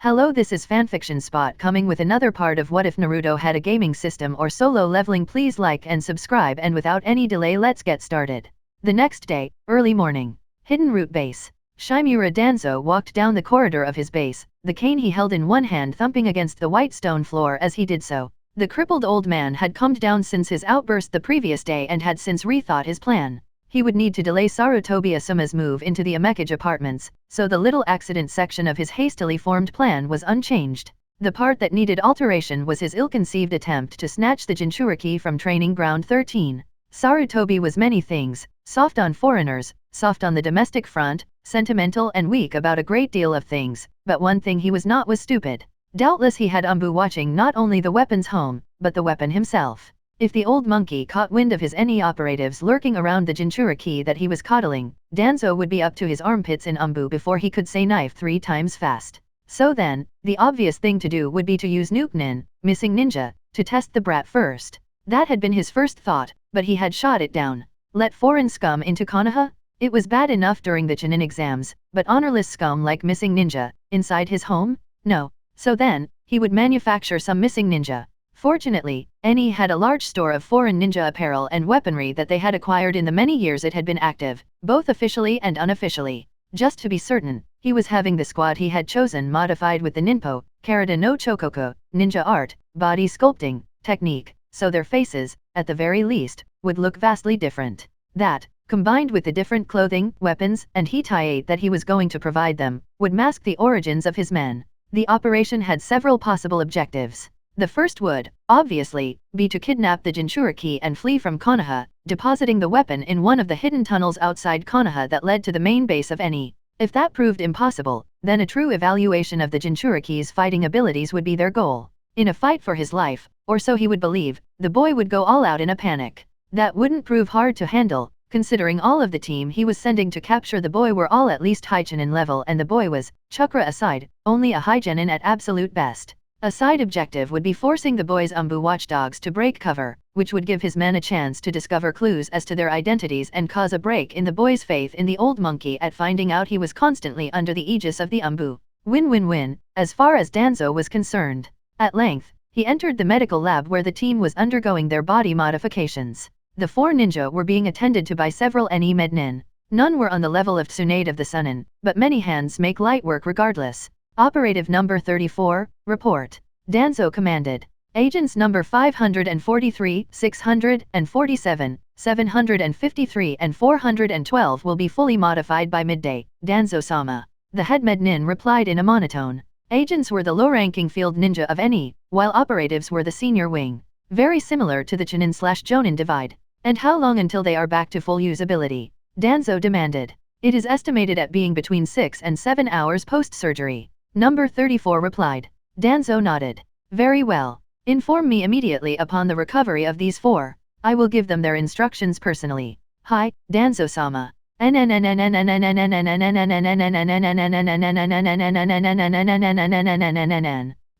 Hello, this is Fanfiction Spot coming with another part of What If Naruto Had a Gaming System or Solo Leveling. Please like and subscribe, and without any delay let's get started. The next day, early morning. Hidden Root Base. Shimura Danzo walked down the corridor of his base, the cane he held in one hand thumping against the white stone floor as he did so. The crippled old man had calmed down since his outburst the previous day and had since rethought his plan. He would need to delay Sarutobi Asuma's move into the Amekage apartments, so the little accident section of his hastily formed plan was unchanged. The part that needed alteration was his ill-conceived attempt to snatch the Jinchuriki from Training Ground 13. Sarutobi was many things: soft on foreigners, soft on the domestic front, sentimental and weak about a great deal of things, but one thing he was not was stupid. Doubtless he had Umbu watching not only the weapons home, but the weapon himself. If the old monkey caught wind of his NE operatives lurking around the Jinchuriki that he was coddling, Danzo would be up to his armpits in Umbu before he could say knife 3 times fast. So then, the obvious thing to do would be to use Nuke Nin, missing ninja, to test the brat first. That had been his first thought, but he had shot it down. Let foreign scum into Konoha? It was bad enough during the Chunin exams, but honorless scum like missing ninja, inside his home? No. So then, he would manufacture some missing ninja. Fortunately, NE had a large store of foreign ninja apparel and weaponry that they had acquired in the many years it had been active, both officially and unofficially. Just to be certain, he was having the squad he had chosen modified with the Ninpo, Karada no Chokoku, ninja art, body sculpting, technique, so their faces, at the very least, would look vastly different. That, combined with the different clothing, weapons, and hitae that he was going to provide them, would mask the origins of his men. The operation had several possible objectives. The first would, obviously, be to kidnap the Jinchuriki and flee from Konoha, depositing the weapon in one of the hidden tunnels outside Konoha that led to the main base of NE. If that proved impossible, then a true evaluation of the Jinchuriki's fighting abilities would be their goal. In a fight for his life, or so he would believe, the boy would go all out in a panic. That wouldn't prove hard to handle, considering all of the team he was sending to capture the boy were all at least high Chunin level, and the boy was, chakra aside, only a high Genin at absolute best. A side objective would be forcing the boy's Umbu watchdogs to break cover, which would give his men a chance to discover clues as to their identities and cause a break in the boy's faith in the old monkey at finding out he was constantly under the aegis of the Umbu. Win-win-win, as far as Danzo was concerned. At length, he entered the medical lab where the team was undergoing their body modifications. The 4 ninja were being attended to by several NE mednin. None were on the level of Tsunade of the Sunin, but many hands make light work regardless. Operative number 34, report. Danzo commanded. Agents number 543, 647, 753 and 412 will be fully modified by midday, Danzo-sama. The head mednin replied in a monotone. Agents were the low-ranking field ninja of NE, while operatives were the senior wing. Very similar to the Chunin/Jonin divide. And how long until they are back to full usability? Danzo demanded. It is estimated at being between 6 and 7 hours post-surgery. Number 34 replied. Danzo nodded. Very well. Inform me immediately upon the recovery of these 4. I will give them their instructions personally. Hi, Danzo-sama.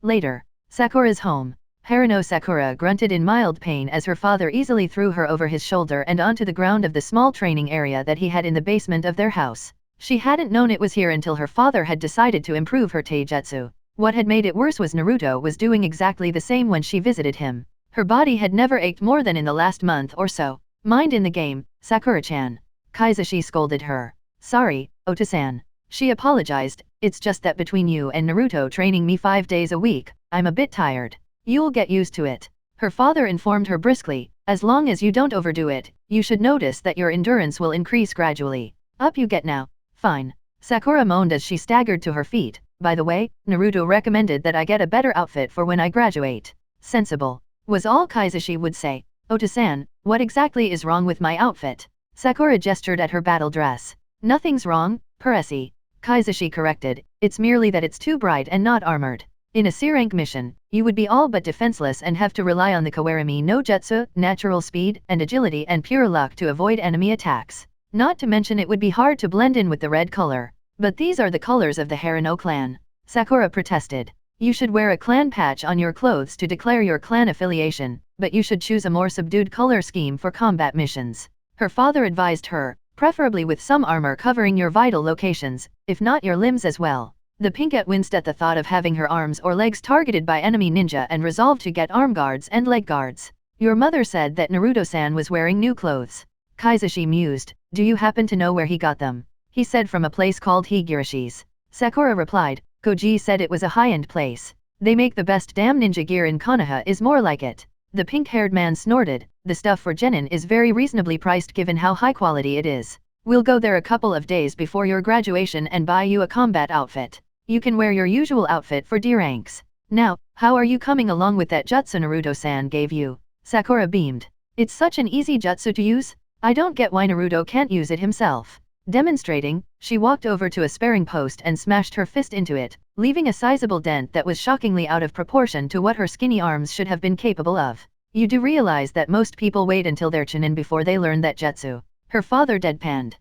Later. Sakura's home. Harano Sakura grunted in mild pain as her father easily threw her over his shoulder and onto the ground of the small training area that he had in the basement of their house. She hadn't known it was here until her father had decided to improve her taijutsu. What had made it worse was Naruto was doing exactly the same when she visited him. Her body had never ached more than in the last month or so. Mind in the game, Sakura-chan. Kaizashi scolded her. Sorry, Ota-san. She apologized. It's just that between you and Naruto training me 5 days a week, I'm a bit tired. You'll get used to it. Her father informed her briskly. As long as you don't overdo it, you should notice that your endurance will increase gradually. Up you get now. Fine. Sakura moaned as she staggered to her feet. By the way, Naruto recommended that I get a better outfit for when I graduate. Sensible. Was all Kaizashi would say. Ota-san, what exactly is wrong with my outfit? Sakura gestured at her battle dress. Nothing's wrong, Peresi. Kaizashi corrected. It's merely that it's too bright and not armored. In a C-rank mission, you would be all but defenseless and have to rely on the Kawarimi no Jutsu, natural speed, and agility and pure luck to avoid enemy attacks. Not to mention it would be hard to blend in with the red color. But these are the colors of the Harano clan. Sakura protested. You should wear a clan patch on your clothes to declare your clan affiliation, but you should choose a more subdued color scheme for combat missions. Her father advised her, preferably with some armor covering your vital locations, if not your limbs as well. The pinkette winced at the thought of having her arms or legs targeted by enemy ninja and resolved to get arm guards and leg guards. Your mother said that Naruto-san was wearing new clothes. Kaizashi mused. Do you happen to know where he got them? He said from a place called Higirishi's. Sakura replied. Koji said it was a high-end place. They make the best damn ninja gear in Konoha is more like it. The pink-haired man snorted. The stuff for Genin is very reasonably priced given how high quality it is. We'll go there a couple of days before your graduation and buy you a combat outfit. You can wear your usual outfit for D ranks. Now, how are you coming along with that jutsu Naruto-san gave you? Sakura beamed. It's such an easy jutsu to use. I don't get why Naruto can't use it himself. Demonstrating, she walked over to a sparring post and smashed her fist into it, leaving a sizable dent that was shockingly out of proportion to what her skinny arms should have been capable of. You do realize that most people wait until they're chunin before they learn that jutsu. Her father deadpanned.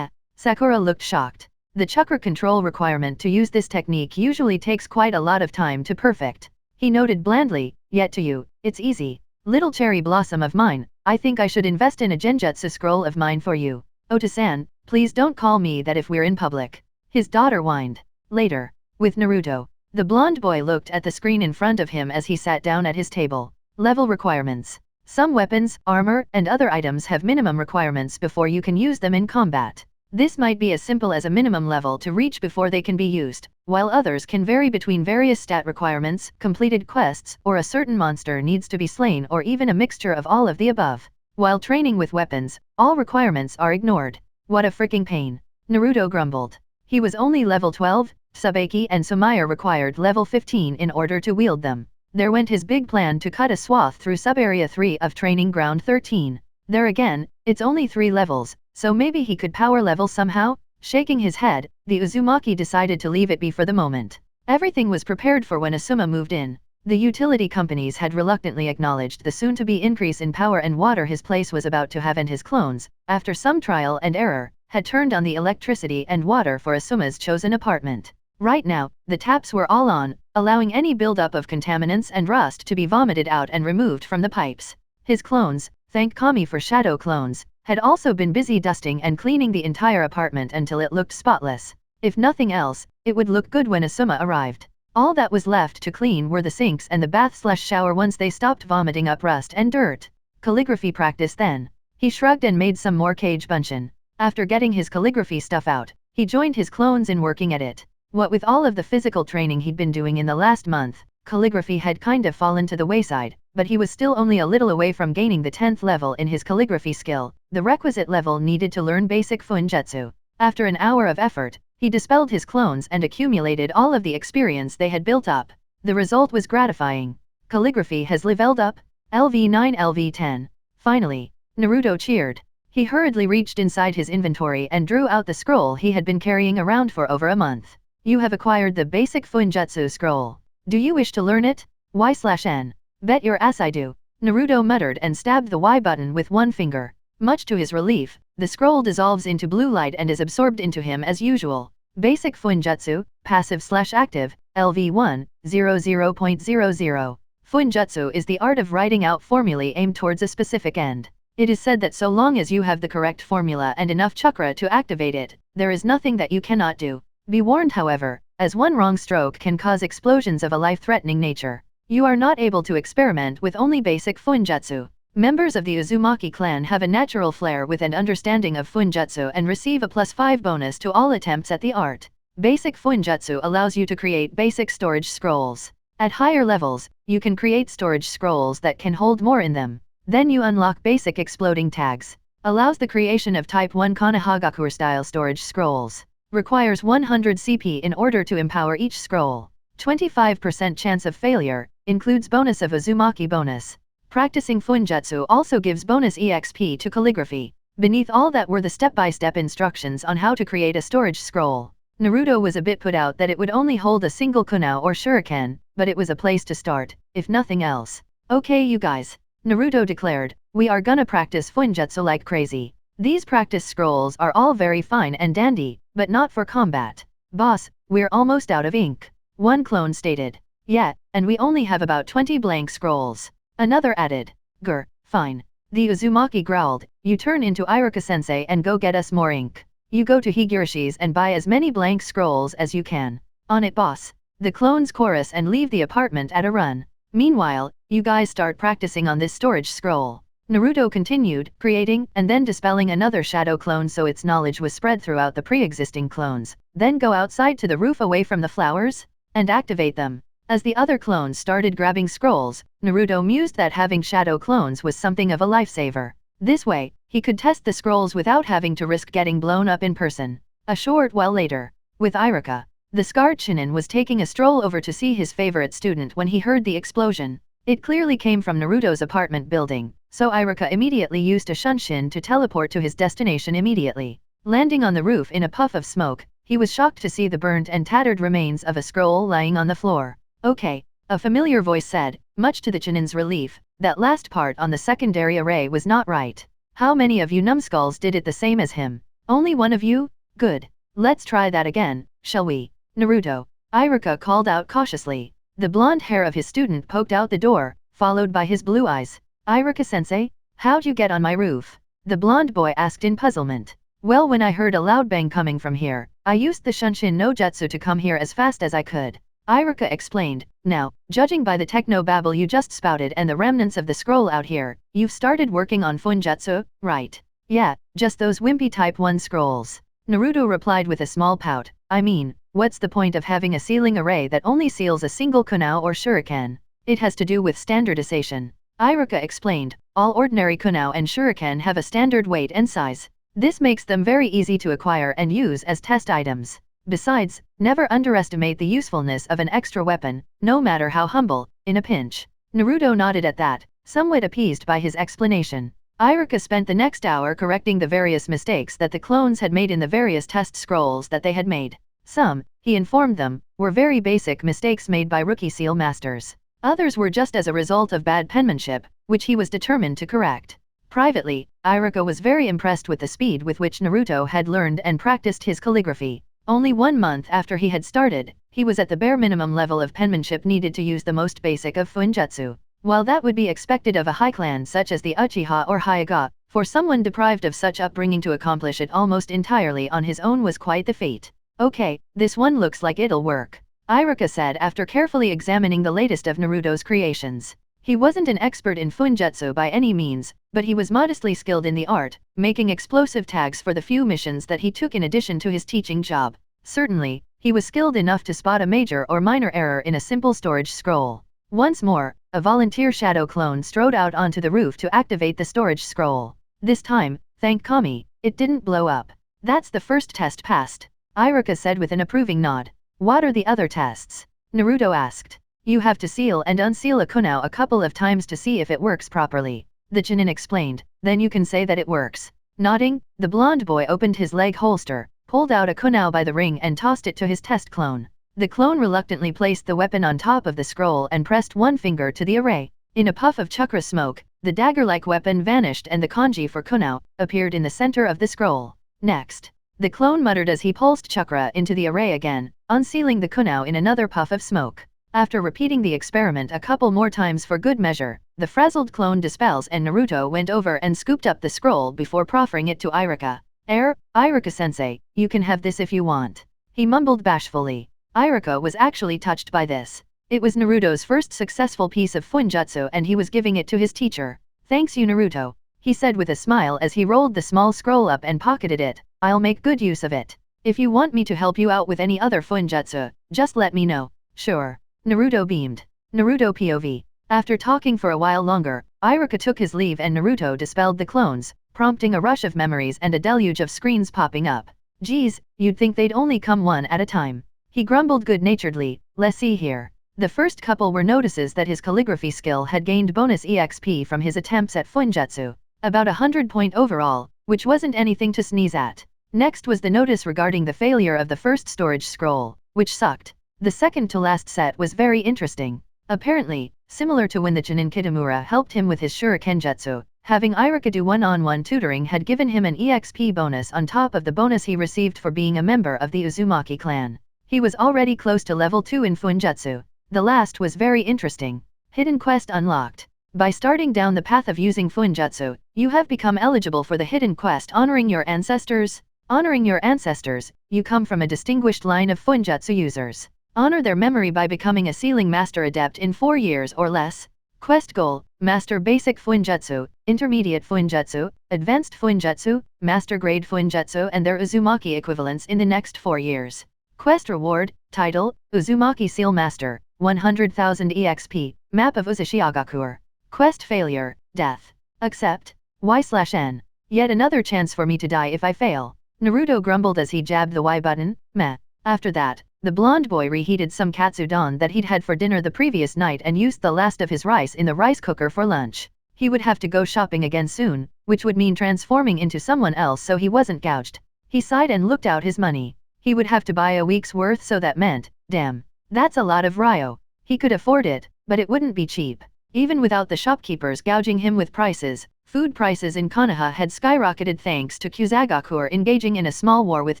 Sakura looked shocked. The chakra control requirement to use this technique usually takes quite a lot of time to perfect. He noted blandly, yet to you, it's easy. Little cherry blossom of mine, I think I should invest in a genjutsu scroll of mine for you. Ota-san, please don't call me that if we're in public. His daughter whined. Later, with Naruto, the blonde boy looked at the screen in front of him as he sat down at his table. Level requirements. Some weapons, armor, and other items have minimum requirements before you can use them in combat. This might be as simple as a minimum level to reach before they can be used, while others can vary between various stat requirements, completed quests, or a certain monster needs to be slain or even a mixture of all of the above. While training with weapons, all requirements are ignored. What a freaking pain. Naruto grumbled. He was only level 12, Tsubaki and Sumire required level 15 in order to wield them. There went his big plan to cut a swath through sub-area 3 of Training Ground 13. There again, it's only 3 levels, so maybe he could power level somehow? Shaking his head, the Uzumaki decided to leave it be for the moment. Everything was prepared for when Asuma moved in. The utility companies had reluctantly acknowledged the soon-to-be increase in power and water his place was about to have, and his clones, after some trial and error, had turned on the electricity and water for Asuma's chosen apartment. Right now, the taps were all on, allowing any buildup of contaminants and rust to be vomited out and removed from the pipes. His clones, thank Kami for shadow clones, had also been busy dusting and cleaning the entire apartment until it looked spotless. If nothing else, it would look good when Asuma arrived. All that was left to clean were the sinks and the bath/shower once they stopped vomiting up rust and dirt. Calligraphy practice then. He shrugged and made some more kage bunshin. After getting his calligraphy stuff out, he joined his clones in working at it. What with all of the physical training he'd been doing in the last month, calligraphy had kind of fallen to the wayside, but he was still only a little away from gaining the 10th level in his calligraphy skill, the requisite level needed to learn basic funjutsu. After an hour of effort, he dispelled his clones and accumulated all of the experience they had built up. The result was gratifying. Calligraphy has leveled up. LV9 LV10. Finally, Naruto cheered. He hurriedly reached inside his inventory and drew out the scroll he had been carrying around for over a month. You have acquired the basic funjutsu scroll. Do you wish to learn it? Y/N. Bet your ass I do. Naruto muttered and stabbed the Y button with one finger. Much to his relief, the scroll dissolves into blue light and is absorbed into him as usual. Basic funjutsu, passive/active, LV1, 00.00. Funjutsu is the art of writing out formulae aimed towards a specific end. It is said that so long as you have the correct formula and enough chakra to activate it, there is nothing that you cannot do. Be warned however, as one wrong stroke can cause explosions of a life-threatening nature. You are not able to experiment with only basic funjutsu. Members of the Uzumaki clan have a natural flair with and understanding of funjutsu and receive a +5 bonus to all attempts at the art. Basic funjutsu allows you to create basic storage scrolls. At higher levels, you can create storage scrolls that can hold more in them. Then you unlock basic exploding tags. Allows the creation of Type 1 Konohagakure-style storage scrolls. Requires 100 CP in order to empower each scroll. 25% chance of failure, includes bonus of Uzumaki bonus. Practicing funjutsu also gives bonus EXP to calligraphy. Beneath all that were the step-by-step instructions on how to create a storage scroll. Naruto was a bit put out that it would only hold a single kunai or shuriken, but it was a place to start, if nothing else. Okay you guys, Naruto declared, we are gonna practice funjutsu like crazy. These practice scrolls are all very fine and dandy, but not for combat. Boss, we're almost out of ink. One clone stated. Yeah, and we only have about 20 blank scrolls. Another added. Grr, fine. The Uzumaki growled, you turn into Iruka-sensei and go get us more ink. You go to Higirishi's and buy as many blank scrolls as you can. On it, boss. The clones chorus and leave the apartment at a run. Meanwhile, you guys start practicing on this storage scroll. Naruto continued, creating and then dispelling another shadow clone so its knowledge was spread throughout the pre-existing clones. Then go outside to the roof away from the flowers and activate them. As the other clones started grabbing scrolls, Naruto mused that having shadow clones was something of a lifesaver. This way, he could test the scrolls without having to risk getting blown up in person. A short while later, with Iruka, the scarred Chunin was taking a stroll over to see his favorite student when he heard the explosion. It clearly came from Naruto's apartment building, so Iruka immediately used a shunshin to teleport to his destination immediately. Landing on the roof in a puff of smoke, he was shocked to see the burnt and tattered remains of a scroll lying on the floor. Okay, a familiar voice said, much to the Chunin's relief, that last part on the secondary array was not right. How many of you numbskulls did it the same as him? Only one of you? Good. Let's try that again, shall we? Naruto, Iruka called out cautiously. The blonde hair of his student poked out the door, followed by his blue eyes. Iruka-sensei, how'd you get on my roof? The blonde boy asked in puzzlement. Well, when I heard a loud bang coming from here, I used the Shunshin no Jutsu to come here as fast as I could. Iruka explained. Now, judging by the techno-babble you just spouted and the remnants of the scroll out here, you've started working on Funjutsu, right? Yeah, just those wimpy Type 1 scrolls. Naruto replied with a small pout. I mean, what's the point of having a sealing array that only seals a single kunao or shuriken? It has to do with standardization. Iruka explained. All ordinary kunao and shuriken have a standard weight and size. This makes them very easy to acquire and use as test items. Besides, never underestimate the usefulness of an extra weapon, no matter how humble, in a pinch. Naruto nodded at that, somewhat appeased by his explanation. Iruka spent the next hour correcting the various mistakes that the clones had made in the various test scrolls that they had made. Some, he informed them, were very basic mistakes made by rookie seal masters. Others were just as a result of bad penmanship, which he was determined to correct. Privately, Iruka was very impressed with the speed with which Naruto had learned and practiced his calligraphy. Only 1 month after he had started, he was at the bare minimum level of penmanship needed to use the most basic of Funjutsu. While that would be expected of a high clan such as the Uchiha or Hyuga, for someone deprived of such upbringing to accomplish it almost entirely on his own was quite the feat. Okay, this one looks like it'll work, Iruka said after carefully examining the latest of Naruto's creations. He wasn't an expert in Funjutsu by any means, but he was modestly skilled in the art, making explosive tags for the few missions that he took in addition to his teaching job. Certainly, he was skilled enough to spot a major or minor error in a simple storage scroll. Once more, a volunteer shadow clone strode out onto the roof to activate the storage scroll. This time, thank Kami, it didn't blow up. That's the first test passed, Iruka said with an approving nod. What are the other tests? Naruto asked. You have to seal and unseal a kunao a couple of times to see if it works properly, the Chunin explained. Then you can say that it works. Nodding, the blonde boy opened his leg holster, pulled out a kunao by the ring and tossed it to his test clone. The clone reluctantly placed the weapon on top of the scroll and pressed one finger to the array. In a puff of chakra smoke, the dagger-like weapon vanished and the kanji for kunao appeared in the center of the scroll. Next, the clone muttered as he pulsed chakra into the array again, unsealing the kunao in another puff of smoke. After repeating the experiment a couple more times for good measure, the frazzled clone dispels and Naruto went over and scooped up the scroll before proffering it to Iruka. Iruka-sensei, you can have this if you want, he mumbled bashfully. Iruka was actually touched by this. It was Naruto's first successful piece of Funjutsu and he was giving it to his teacher. Thanks you Naruto, he said with a smile as he rolled the small scroll up and pocketed it. I'll make good use of it. If you want me to help you out with any other Funjutsu, just let me know. Sure. Naruto beamed. Naruto POV. After talking for a while longer, Iruka took his leave and Naruto dispelled the clones, prompting a rush of memories and a deluge of screens popping up. Geez, you'd think they'd only come one at a time. He grumbled good-naturedly. Let's see here. The first couple were notices that his calligraphy skill had gained bonus EXP from his attempts at Funjutsu. About 100 point overall, which wasn't anything to sneeze at. Next was the notice regarding the failure of the first storage scroll, which sucked. The second to last set was very interesting. Apparently, similar to when the Chunin Kitamura helped him with his Shuriken Jutsu, having Iruka do one-on-one tutoring had given him an EXP bonus on top of the bonus he received for being a member of the Uzumaki clan. He was already close to level 2 in Funjutsu. The last was very interesting. Hidden quest unlocked. By starting down the path of using Funjutsu, you have become eligible for the hidden quest Honoring Your Ancestors. Honoring your ancestors, you come from a distinguished line of Funjutsu users. Honor their memory by becoming a Sealing Master Adept in 4 years or less. Quest goal: Master Basic Fuinjutsu, Intermediate Fuinjutsu, Advanced Fuinjutsu, Master Grade Fuinjutsu and their Uzumaki equivalents in the next 4 years. Quest reward: Title: Uzumaki Seal Master, 100,000 EXP, Map of Uzushiagakur. Quest failure: Death. Accept. Y/N. Yet another chance for me to die if I fail. Naruto grumbled as he jabbed the Y button. Meh. After that, the blonde boy reheated some katsudon that he'd had for dinner the previous night and used the last of his rice in the rice cooker for lunch. He would have to go shopping again soon, which would mean transforming into someone else so he wasn't gouged. He sighed and looked out his money. He would have to buy a week's worth, so that meant, damn, that's a lot of ryo. He could afford it, but it wouldn't be cheap. Even without the shopkeepers gouging him with prices, food prices in Konoha had skyrocketed thanks to Kusagakur engaging in a small war with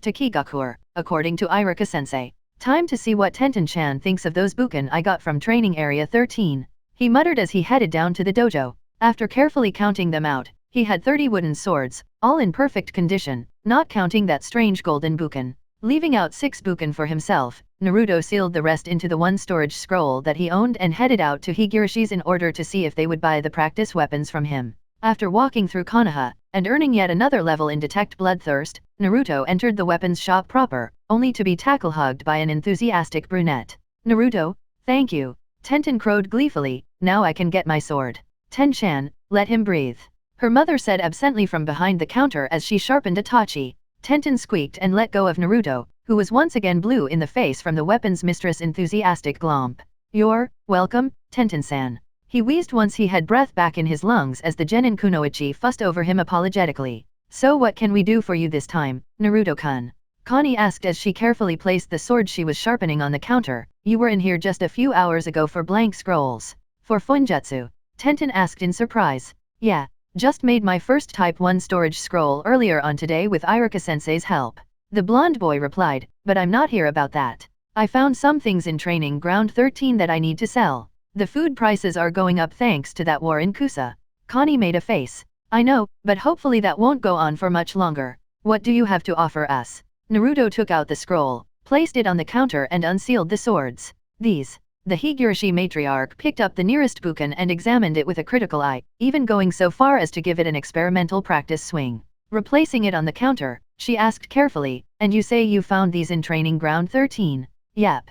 Takigakur, according to Iruka-sensei. Time to see what Tenten-chan thinks of those buken I got from training area 13. He muttered as he headed down to the dojo. After carefully counting them out, he had 30 wooden swords, all in perfect condition, not counting that strange golden buken. Leaving out 6 buken for himself, Naruto sealed the rest into the one storage scroll that he owned and headed out to Higirishi's in order to see if they would buy the practice weapons from him. After walking through Konoha, and earning yet another level in Detect Bloodthirst, Naruto entered the weapons shop proper, only to be tackle-hugged by an enthusiastic brunette. Naruto, thank you. Tenten crowed gleefully, now I can get my sword. Ten-chan, let him breathe. Her mother said absently from behind the counter as she sharpened Itachi. Tenten squeaked and let go of Naruto, who was once again blue in the face from the weapons mistress' enthusiastic glomp. You're welcome, Tenten-san. He wheezed once he had breath back in his lungs as the genin kunoichi fussed over him apologetically. So what can we do for you this time, Naruto-kun? Connie asked as she carefully placed the sword she was sharpening on the counter. You were in here just a few hours ago for blank scrolls. For Fuinjutsu? Tenten asked in surprise. Yeah, just made my first Type 1 storage scroll earlier on today with Iruka-sensei's help. The blonde boy replied, but I'm not here about that. I found some things in training ground 13 that I need to sell. The food prices are going up thanks to that war in Kusa. Connie made a face. I know, but hopefully that won't go on for much longer. What do you have to offer us? Naruto took out the scroll, placed it on the counter and unsealed the swords. These. The Higurashi matriarch picked up the nearest buken and examined it with a critical eye, even going so far as to give it an experimental practice swing. Replacing it on the counter, she asked carefully, and you say you found these in training ground 13? Yep.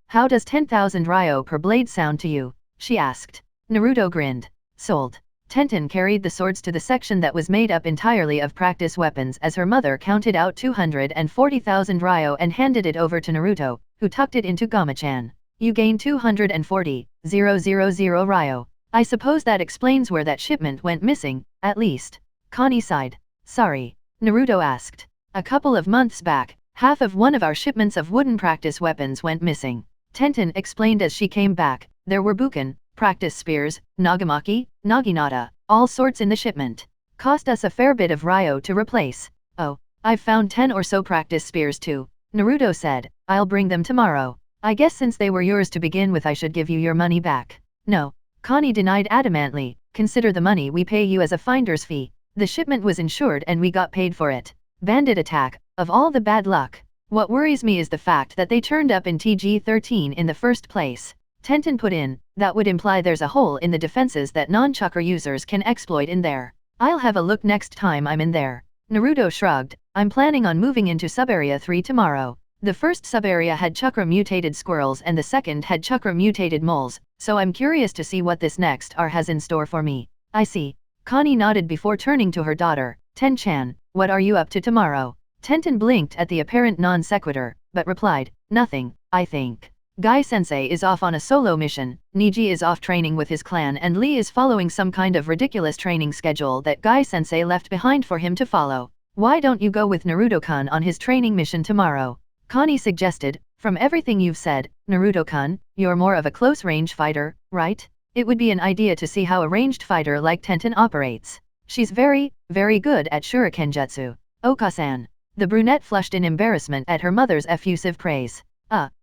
How does 10,000 ryo per blade sound to you? She asked. Naruto grinned. Sold. Tenten carried the swords to the section that was made up entirely of practice weapons as her mother counted out 240,000 ryo and handed it over to Naruto, who tucked it into Gama-chan. You gain 240,000 ryo. I suppose that explains where that shipment went missing, at least. Connie sighed. Sorry. Naruto asked. A couple of months back, half of one of our shipments of wooden practice weapons went missing. Tenten explained as she came back. There were buken, practice spears, nagamaki, naginata, all sorts in the shipment. Cost us a fair bit of ryo to replace. Oh, I've found 10 or so practice spears too. Naruto said. I'll bring them tomorrow. I guess since they were yours to begin with I should give you your money back. No. Connie denied adamantly. Consider the money we pay you as a finder's fee. The shipment was insured and we got paid for it. Bandit attack. Of all the bad luck. What worries me is the fact that they turned up in TG-13 in the first place. Tenten put in, that would imply there's a hole in the defenses that non-chakra users can exploit in there. I'll have a look next time I'm in there. Naruto shrugged. I'm planning on moving into Subarea 3 tomorrow. The first subarea had chakra-mutated squirrels and the second had chakra-mutated moles, so I'm curious to see what this next R has in store for me. I see. Connie nodded before turning to her daughter. Ten-chan, what are you up to tomorrow? Tenten blinked at the apparent non-sequitur, but replied, nothing, I think. Guy-sensei is off on a solo mission, Niji is off training with his clan and Lee is following some kind of ridiculous training schedule that Guy-sensei left behind for him to follow. Why don't you go with Naruto-kun on his training mission tomorrow? Connie suggested. From everything you've said, Naruto-kun, you're more of a close-range fighter, right? It would be an idea to see how a ranged fighter like Tenten operates. She's very, very good at shurikenjutsu. Oka-san. The brunette flushed in embarrassment at her mother's effusive praise.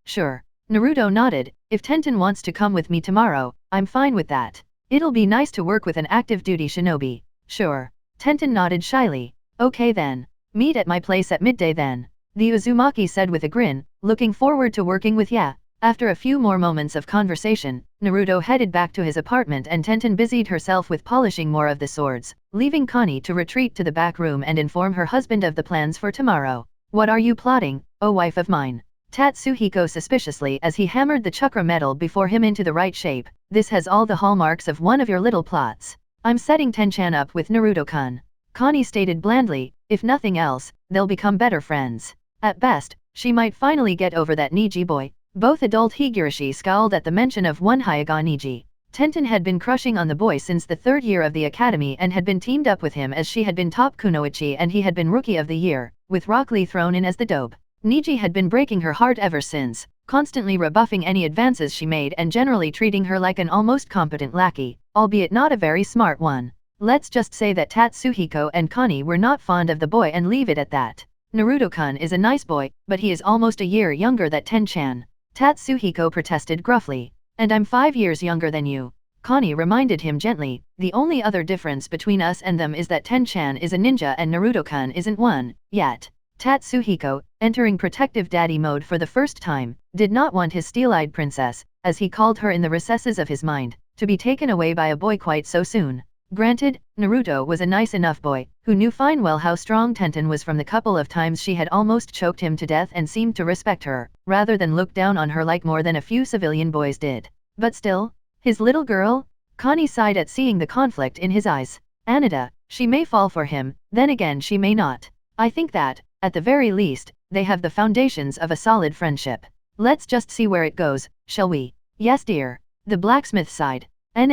Sure. Naruto nodded. If Tenten wants to come with me tomorrow, I'm fine with that. It'll be nice to work with an active-duty shinobi. Sure. Tenten nodded shyly. Okay then. Meet at my place at midday then. The Uzumaki said with a grin, looking forward to working with ya. After a few more moments of conversation, Naruto headed back to his apartment and Tenten busied herself with polishing more of the swords, leaving Connie to retreat to the back room and inform her husband of the plans for tomorrow. What are you plotting, oh wife of mine? Tatsuhiko suspiciously as he hammered the chakra metal before him into the right shape. This has all the hallmarks of one of your little plots. I'm setting Tenchan up with Naruto-kun. Connie stated blandly, if nothing else, they'll become better friends. At best, she might finally get over that Niji boy. Both adult Higurashi scowled at the mention of one Hyuga Niji. Tenten had been crushing on the boy since the 3rd year of the academy and had been teamed up with him as she had been top kunoichi and he had been rookie of the year, with Rock Lee thrown in as the dope. Niji had been breaking her heart ever since, constantly rebuffing any advances she made and generally treating her like an almost competent lackey, albeit not a very smart one. Let's just say that Tatsuhiko and Connie were not fond of the boy and leave it at that. Naruto-kun is a nice boy, but he is almost a year younger than Tenchan. Tatsuhiko protested gruffly. And I'm 5 years younger than you. Connie reminded him gently, the only other difference between us and them is that Tenchan is a ninja and Naruto-kun isn't one, yet. Tatsuhiko, entering protective daddy mode for the first time, did not want his steel-eyed princess, as he called her in the recesses of his mind, to be taken away by a boy quite so soon. Granted, Naruto was a nice enough boy, who knew fine well how strong Tenten was from the couple of times she had almost choked him to death and seemed to respect her, rather than look down on her like more than a few civilian boys did. But still, his little girl? Connie sighed at seeing the conflict in his eyes. Anida, she may fall for him, then again she may not. I think that, at the very least, they have the foundations of a solid friendship. Let's just see where it goes, shall we? Yes dear. The blacksmith sighed. The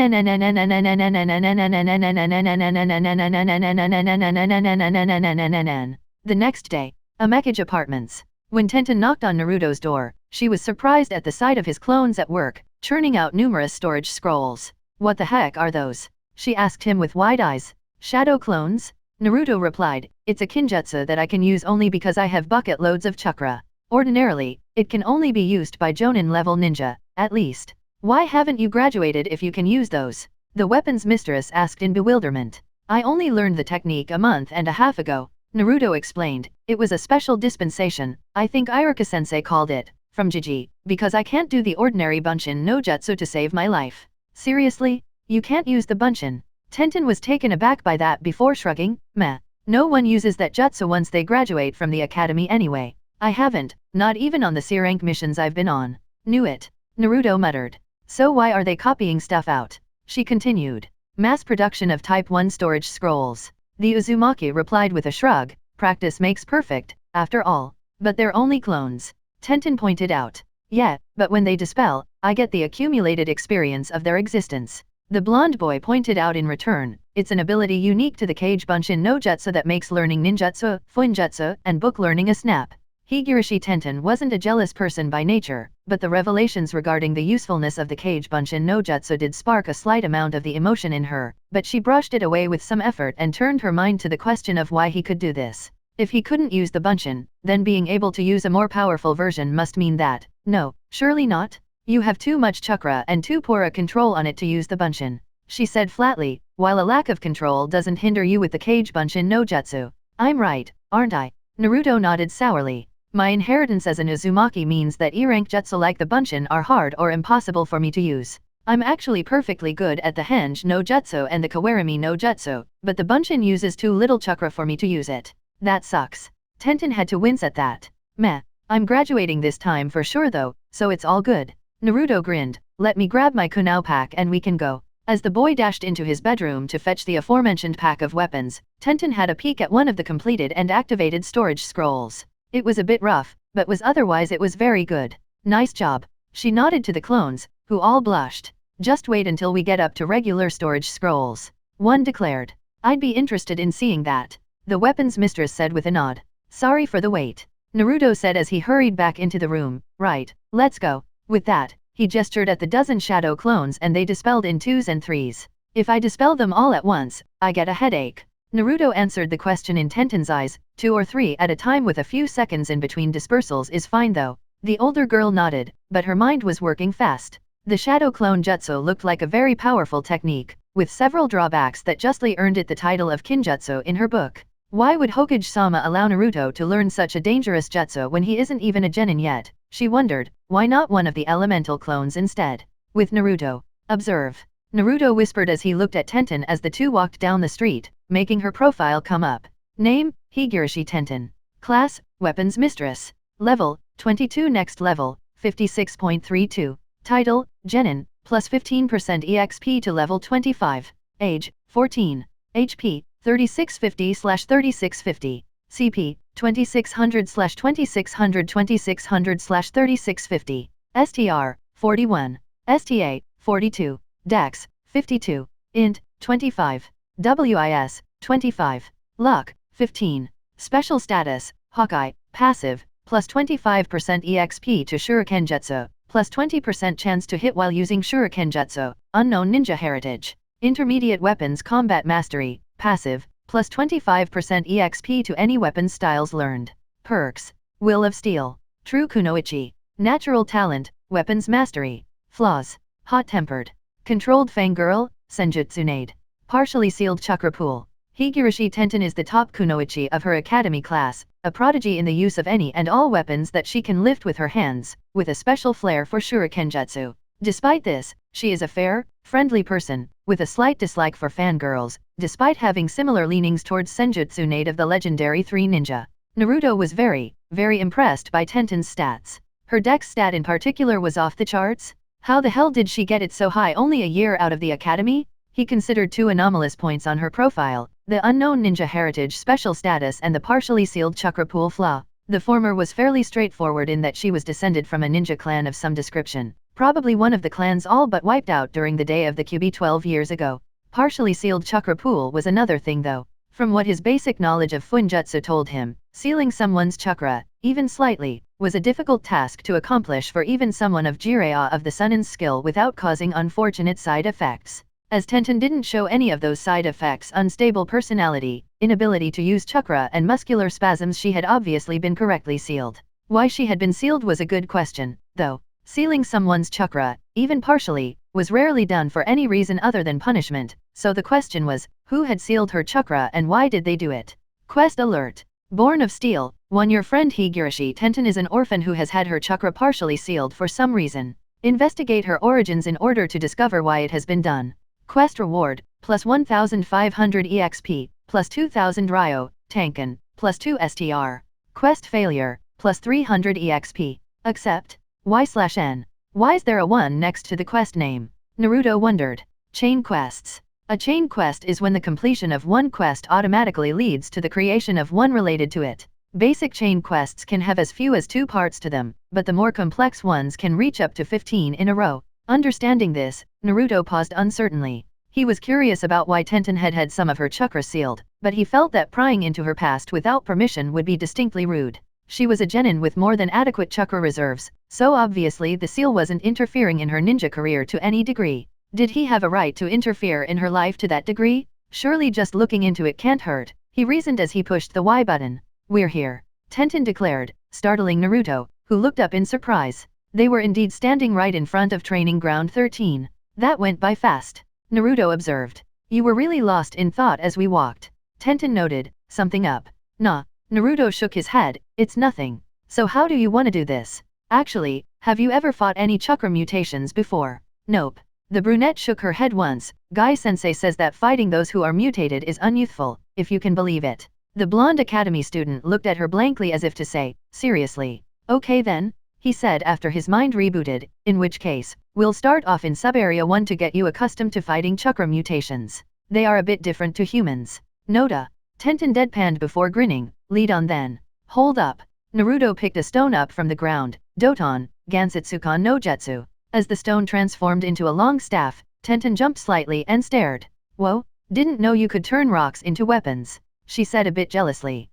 next day, Amekage Apartments. When Tenten knocked on Naruto's door, she was surprised at the sight of his clones at work, churning out numerous storage scrolls. What the heck are those? She asked him with wide eyes. Shadow clones? Naruto replied, it's a kinjutsu that I can use only because I have bucket loads of chakra. Ordinarily, it can only be used by Jonin level ninja, at least. Why haven't you graduated if you can use those? The weapons mistress asked in bewilderment. I only learned the technique a month and a half ago, Naruto explained. It was a special dispensation, I think Iruka-sensei called it, from Jiji, because I can't do the ordinary bunshin no jutsu to save my life. Seriously? You can't use the bunshin? Tenten was taken aback by that before shrugging, meh. No one uses that jutsu once they graduate from the academy anyway. I haven't, not even on the C-rank missions I've been on. Knew it. Naruto muttered. So why are they copying stuff out? She continued. Mass production of Type 1 storage scrolls. The Uzumaki replied with a shrug, practice makes perfect, after all. But they're only clones. Tenten pointed out. Yeah, but when they dispel, I get the accumulated experience of their existence. The blonde boy pointed out in return, it's an ability unique to the Kage Bunshin no Jutsu that makes learning ninjutsu, fuinjutsu, and book learning a snap. Higurashi Tenten wasn't a jealous person by nature, but the revelations regarding the usefulness of the Kage Bunshin no Jutsu did spark a slight amount of the emotion in her, but she brushed it away with some effort and turned her mind to the question of why he could do this. If he couldn't use the Bunshin, then being able to use a more powerful version must mean that, no, surely not. You have too much chakra and too poor a control on it to use the Bunshin, she said flatly, while a lack of control doesn't hinder you with the Kage Bunshin no Jutsu. I'm right, aren't I? Naruto nodded sourly. My inheritance as an Uzumaki means that E-rank jutsu like the Bunshin are hard or impossible for me to use. I'm actually perfectly good at the Henge no Jutsu and the Kawarimi no Jutsu, but the Bunshin uses too little chakra for me to use it. That sucks. Tenten had to wince at that. Meh. I'm graduating this time for sure though, so it's all good. Naruto grinned. Let me grab my kunao pack and we can go. As the boy dashed into his bedroom to fetch the aforementioned pack of weapons, Tenten had a peek at one of the completed and activated storage scrolls. It was a bit rough, but otherwise it was very good. Nice job. She nodded to the clones, who all blushed. Just wait until we get up to regular storage scrolls. One declared. I'd be interested in seeing that. The weapons mistress said with a nod. Sorry for the wait. Naruto said as he hurried back into the room. Right, let's go. With that, he gestured at the dozen shadow clones and they dispelled in 2s and 3s. If I dispel them all at once, I get a headache. Naruto answered the question in Tenten's eyes, 2 or 3 at a time with a few seconds in between dispersals is fine though. The older girl nodded, but her mind was working fast. The Shadow Clone Jutsu looked like a very powerful technique, with several drawbacks that justly earned it the title of Kinjutsu in her book. Why would Hokage-sama allow Naruto to learn such a dangerous jutsu when he isn't even a genin yet? She wondered, why not one of the elemental clones instead? With Naruto. Observe. Naruto whispered as he looked at Tenten as the two walked down the street, making her profile come up. Name, Higurashi Tenten. Class, Weapons Mistress. Level, 22. Next level, 56.32. Title, Genin, plus 15% EXP to level 25. Age, 14. HP, 3650/3650. CP, 2600/2600 2600/3650. STR, 41. STA, 42. Dex, 52. Int, 25. WIS, 25. Luck, 15. Special status, Hawkeye, passive, plus 25% EXP to Shuriken Jutsu, plus 20% chance to hit while using Shuriken Jutsu, unknown ninja heritage. Intermediate weapons combat mastery, passive, plus 25% EXP to any weapon styles learned. Perks, Will of Steel, True Kunoichi, Natural Talent, Weapons Mastery. Flaws, Hot-tempered, Controlled Fangirl, Senjutsunade. Partially sealed chakra pool. Higurashi Tenten is the top kunoichi of her academy class, a prodigy in the use of any and all weapons that she can lift with her hands, with a special flair for shurikenjutsu. Despite this, she is a fair, friendly person, with a slight dislike for fangirls, despite having similar leanings towards Senjutsunade of the legendary Three Ninja. Naruto was very, very impressed by Tenten's stats. Her dex stat in particular was off the charts. How the hell did she get it so high only a year out of the academy? He considered two anomalous points on her profile, the unknown ninja heritage special status and the partially sealed chakra pool flaw. The former was fairly straightforward in that she was descended from a ninja clan of some description, probably one of the clans all but wiped out during the day of the QB 12 years ago. Partially sealed chakra pool was another thing though. From what his basic knowledge of Funjutsu told him, sealing someone's chakra, even slightly, was a difficult task to accomplish for even someone of Jiraiya of the Sunin's skill without causing unfortunate side effects. As Tenten didn't show any of those side effects, unstable personality, inability to use chakra and muscular spasms, she had obviously been correctly sealed. Why she had been sealed was a good question, though. Sealing someone's chakra, even partially, was rarely done for any reason other than punishment, so the question was, who had sealed her chakra and why did they do it? Quest alert. Born of Steel, 1. Your friend Higurashi Tenten is an orphan who has had her chakra partially sealed for some reason. Investigate her origins in order to discover why it has been done. Quest reward, plus 1500 EXP, plus 2000 Ryo, Tanken, plus 2 STR. Quest failure, plus 300 EXP. Accept. Y/N. Why is there a 1 next to the quest name? Naruto wondered. Chain quests. A chain quest is when the completion of one quest automatically leads to the creation of one related to it. Basic chain quests can have as few as 2 parts to them, but the more complex ones can reach up to 15 in a row. Understanding this, Naruto paused uncertainly. He was curious about why Tenten had had some of her chakra sealed, but he felt that prying into her past without permission would be distinctly rude. She was a genin with more than adequate chakra reserves, so obviously the seal wasn't interfering in her ninja career to any degree. Did he have a right to interfere in her life to that degree? Surely just looking into it can't hurt, he reasoned as he pushed the Y button. We're here, Tenten declared, startling Naruto, who looked up in surprise. They were indeed standing right in front of Training Ground 13. That went by fast, Naruto observed. You were really lost in thought as we walked. Tenten noted, something up. Nah. Naruto shook his head, it's nothing. So how do you want to do this? Actually, have you ever fought any chakra mutations before? Nope. The brunette shook her head once. Guy-sensei says that fighting those who are mutated is unyouthful, if you can believe it. The blonde academy student looked at her blankly as if to say, seriously? Okay then, he said after his mind rebooted, in which case, we'll start off in sub-area 1 to get you accustomed to fighting chakra mutations. They are a bit different to humans. Nota. Tenten deadpanned before grinning. Lead on then. Hold up. Naruto picked a stone up from the ground. Doton, Gansitsukan no Jutsu. As the stone transformed into a long staff, Tenten jumped slightly and stared. Whoa, didn't know you could turn rocks into weapons, she said a bit jealously.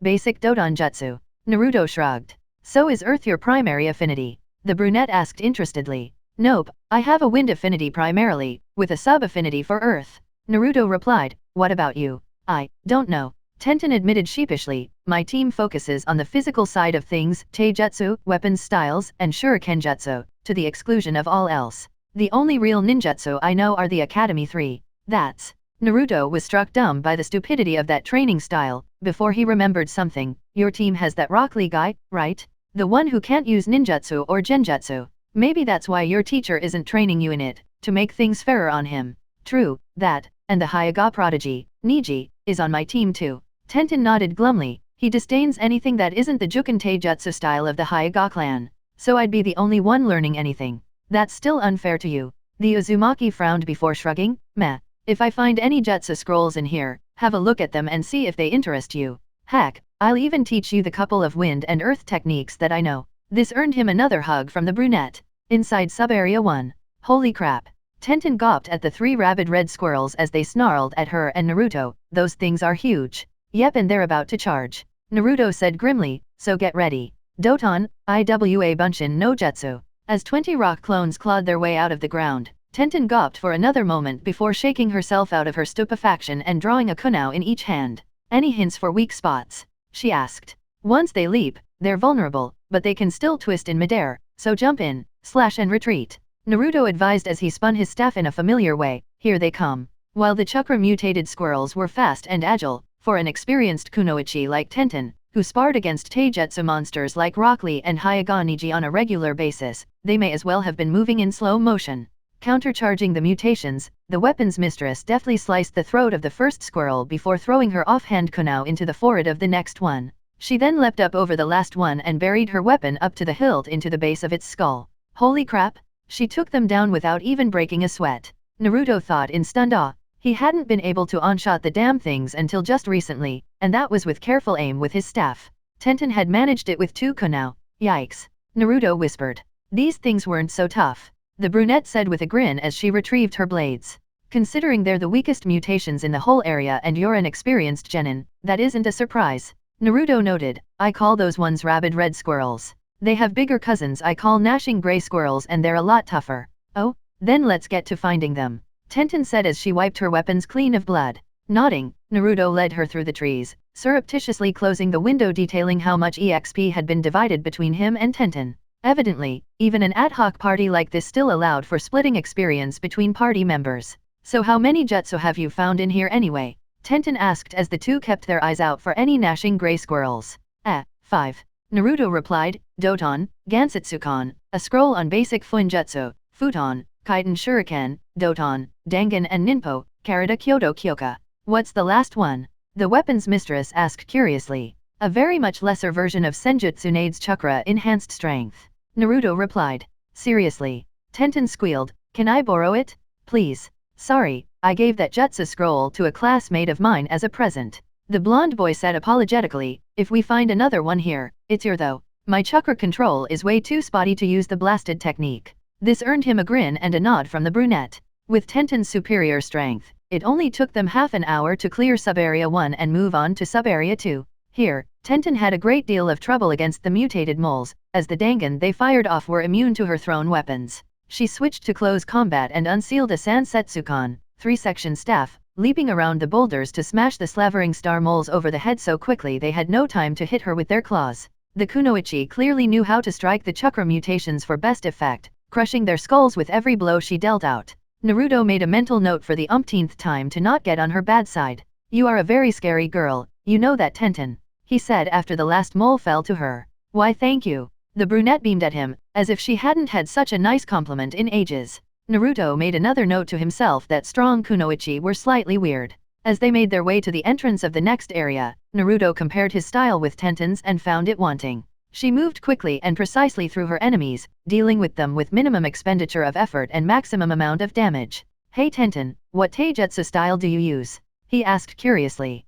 Basic Doton Jutsu. Naruto shrugged. So is Earth your primary affinity? The brunette asked interestedly. Nope, I have a wind affinity primarily, with a sub-affinity for Earth. Naruto replied, what about you? I don't know. Tenten admitted sheepishly, my team focuses on the physical side of things, taijutsu, weapons styles, and shurikenjutsu, to the exclusion of all else. The only real ninjutsu I know are the Academy 3. That's. Naruto was struck dumb by the stupidity of that training style, before he remembered something. Your team has that Rock Lee guy, right? The one who can't use ninjutsu or genjutsu. Maybe that's why your teacher isn't training you in it, to make things fairer on him. True, that, and the Hyuga prodigy, Niji, is on my team too. Tenten nodded glumly. He disdains anything that isn't the Juken Taijutsu style of the Hyuga clan. So I'd be the only one learning anything. That's still unfair to you. The Uzumaki frowned before shrugging. Meh. If I find any jutsu scrolls in here, have a look at them and see if they interest you. Heck, I'll even teach you the couple of wind and earth techniques that I know. This earned him another hug from the brunette. Inside Sub-Area 1. Holy crap. Tenten gawped at the 3 rabid red squirrels as they snarled at her and Naruto. Those things are huge. Yep, and they're about to charge. Naruto said grimly, so get ready. Doton, Iwa Bunshin no Jutsu. As 20 rock clones clawed their way out of the ground, Tenten gawped for another moment before shaking herself out of her stupefaction and drawing a kunao in each hand. Any hints for weak spots? She asked. Once they leap, they're vulnerable, but they can still twist in midair, so jump in, slash and retreat. Naruto advised as he spun his staff in a familiar way. Here they come. While the chakra-mutated squirrels were fast and agile, for an experienced kunoichi like Tenten, who sparred against taijutsu monsters like Rock Lee and Hyuga Niji on a regular basis, they may as well have been moving in slow motion. Countercharging the mutations, the weapon's mistress deftly sliced the throat of the first squirrel before throwing her offhand kunao into the forehead of the next one. She then leapt up over the last one and buried her weapon up to the hilt into the base of its skull. Holy crap! She took them down without even breaking a sweat. Naruto thought in stunned awe. He hadn't been able to onshot the damn things until just recently, and that was with careful aim with his staff. Tenten had managed it with 2 kunao. Yikes! Naruto whispered. These things weren't so tough. The brunette said with a grin as she retrieved her blades. Considering they're the weakest mutations in the whole area and you're an experienced genin, that isn't a surprise. Naruto noted, I call those ones rabid red squirrels. They have bigger cousins I call gnashing gray squirrels and they're a lot tougher. Oh, then let's get to finding them. Tenten said as she wiped her weapons clean of blood. Nodding, Naruto led her through the trees, surreptitiously closing the window detailing how much EXP had been divided between him and Tenten. Evidently, even an ad hoc party like this still allowed for splitting experience between party members. So how many jutsu have you found in here anyway? Tenten asked as the two kept their eyes out for any gnashing gray squirrels. 5. Naruto replied, Doton, Gansutsukan, a scroll on basic Funjutsu, Futon, Kaiten Shuriken, Doton, Dangan and Ninpo, Karada Kyoto Kyoka. What's the last one? The weapon's mistress asked curiously. A very much lesser version of Senjutsu Nade's chakra enhanced strength. Naruto replied. Seriously? Tenten squealed, can I borrow it? Please. Sorry, I gave that jutsu scroll to a classmate of mine as a present. The blonde boy said apologetically, if we find another one here, it's your though. My chakra control is way too spotty to use the blasted technique. This earned him a grin and a nod from the brunette. With Tenten's superior strength, it only took them half an hour to clear Sub-Area 1 and move on to Sub-Area 2. Here, Tenten had a great deal of trouble against the mutated moles, as the Dangan they fired off were immune to her thrown weapons. She switched to close combat and unsealed a Sansetsukan, 3-section staff, leaping around the boulders to smash the slavering star moles over the head so quickly they had no time to hit her with their claws. The kunoichi clearly knew how to strike the chakra mutations for best effect, crushing their skulls with every blow she dealt out. Naruto made a mental note for the umpteenth time to not get on her bad side. You are a very scary girl, you know that, Tenten, he said after the last mole fell to her. Why thank you. The brunette beamed at him, as if she hadn't had such a nice compliment in ages. Naruto made another note to himself that strong kunoichi were slightly weird. As they made their way to the entrance of the next area, Naruto compared his style with Tenten's and found it wanting. She moved quickly and precisely through her enemies, dealing with them with minimum expenditure of effort and maximum amount of damage. Hey Tenten, what taijutsu style do you use? He asked curiously.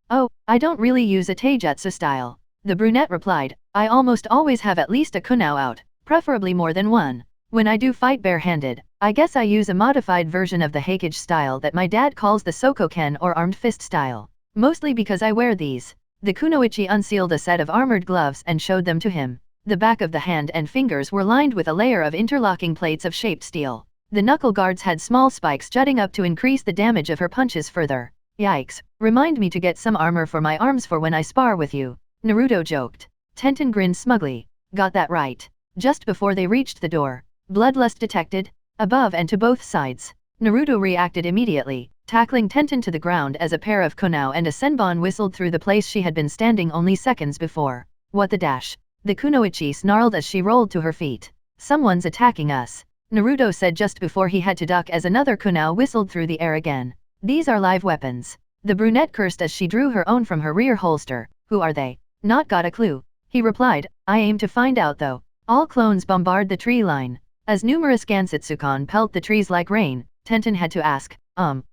Oh, I don't really use a taijutsu style. The brunette replied, I almost always have at least a kunao out, preferably more than one. When I do fight barehanded, I guess I use a modified version of the Heikage style that my dad calls the Sokoken or armed fist style. Mostly because I wear these. The kunoichi unsealed a set of armored gloves and showed them to him. The back of the hand and fingers were lined with a layer of interlocking plates of shaped steel. The knuckle guards had small spikes jutting up to increase the damage of her punches further. Yikes, remind me to get some armor for my arms for when I spar with you, Naruto joked. Tenten grinned smugly. Got that right. Just before they reached the door. Bloodlust detected? Above and to both sides. Naruto reacted immediately, tackling Tenten to the ground as a pair of kunao and a senbon whistled through the place she had been standing only seconds before. What the dash? The kunoichi snarled as she rolled to her feet. Someone's attacking us, Naruto said just before he had to duck as another kunao whistled through the air again. These are live weapons. The brunette cursed as she drew her own from her rear holster. Who are they? Not got a clue. He replied, I aim to find out though. All clones bombard the tree line. As numerous Gansitsukan pelt the trees like rain, Tenten had to ask,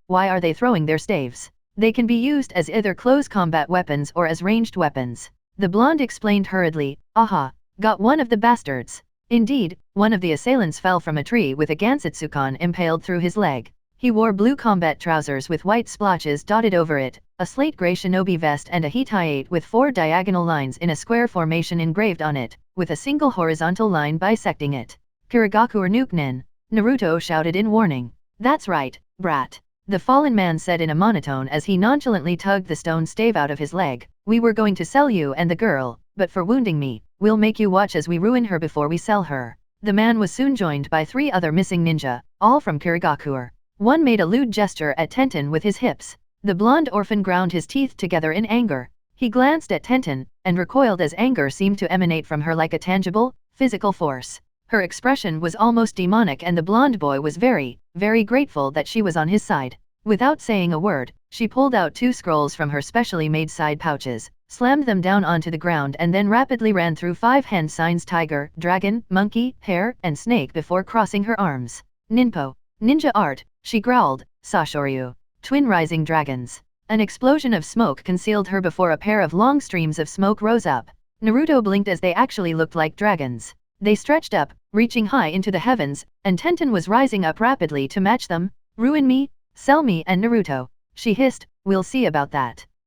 why are they throwing their staves? They can be used as either close combat weapons or as ranged weapons. The blonde explained hurriedly, aha, got one of the bastards. Indeed, one of the assailants fell from a tree with a Gansitsukan impaled through his leg. He wore blue combat trousers with white splotches dotted over it, a slate-gray shinobi vest and a hitayate with 4 diagonal lines in a square formation engraved on it, with a single horizontal line bisecting it. Kirigaku or Nukenin, Naruto shouted in warning. That's right, brat. The fallen man said in a monotone as he nonchalantly tugged the stone stave out of his leg. We were going to sell you and the girl, but for wounding me, we'll make you watch as we ruin her before we sell her. The man was soon joined by 3 other missing ninja, all from Kirigaku. One made a lewd gesture at Tenten with his hips. The blonde orphan ground his teeth together in anger. He glanced at Tenten, and recoiled as anger seemed to emanate from her like a tangible, physical force. Her expression was almost demonic and the blonde boy was very, very grateful that she was on his side. Without saying a word, she pulled out 2 scrolls from her specially made side pouches, slammed them down onto the ground and then rapidly ran through 5 hand signs: tiger, dragon, monkey, hare, and snake before crossing her arms. Ninpo. Ninja art, she growled, Sashoryu. Twin rising dragons. An explosion of smoke concealed her before a pair of long streams of smoke rose up. Naruto blinked as they actually looked like dragons. They stretched up, reaching high into the heavens, and Tenten was rising up rapidly to match them. Ruin me, sell me and Naruto. She hissed, we'll see about that.